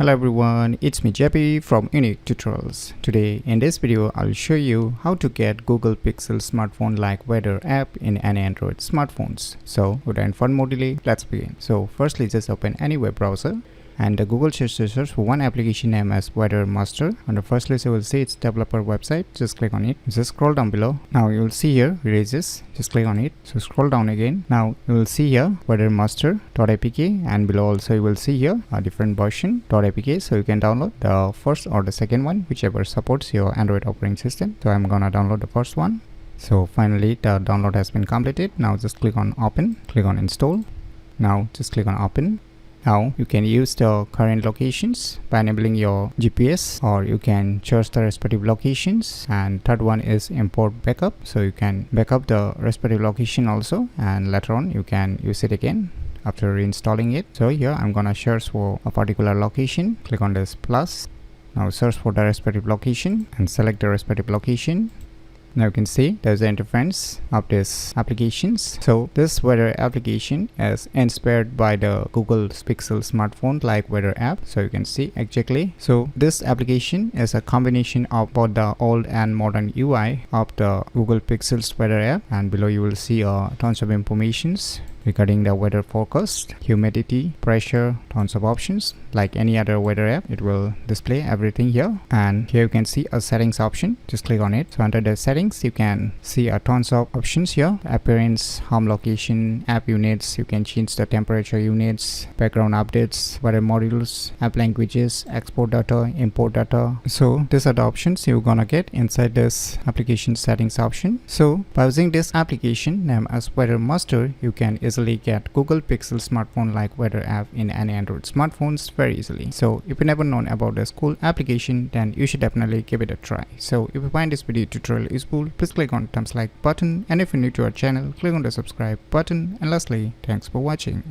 Hello everyone, it's me JP from UniqueTutorials. Today in this video I'll show you how to get Google Pixel smartphone like weather app in any Android smartphones. So without further more delay, let's begin. So firstly just open any web browser and Google search for one application name as Weather Master. On the first list you will see its developer website. Just click on it. Just scroll down below. Now you will see here releases. Just click on it. So scroll down again. Now you will see here Weather Master.apk, and below also you will see here a different version .apk. So you can download the first or the second one, whichever supports your Android operating system. So I'm gonna download the first one. So finally the download has been completed. Now just click on open. Click on install. Now just click on open. Now you can use the current locations by enabling your GPS, or you can choose the respective locations, and third one is import backup, so you can back up the respective location also, and later on you can use it again after reinstalling it. So here I'm gonna search for a particular location. Click on this plus. Now search for the respective location and select the respective location. Now you can see there's an interface of this applications. So this weather application is inspired by the Google Pixel smartphone like weather app. So you can see exactly. So this application is a combination of both the old and modern UI of the Google Pixel's weather app, and below you will see tons of informations regarding the weather forecast, humidity, pressure, tons of options. Like any other weather app, it will display everything here. And here you can see a settings option. Just click on it. So under the settings you can see a tons of options here: appearance, home location, app units. You can change the temperature units, background updates, weather modules, app languages, export data, import data. So these are the options you're gonna get inside this application settings option. So by using this application named as Weather Master, you can easily get Google Pixel smartphone like weather app in any Android smartphones very easily. So if you never known about this cool application, then you should definitely give it a try. So if you find this video tutorial useful, please click on the thumbs like button, and if you're new to our channel, click on the subscribe button, and lastly, thanks for watching.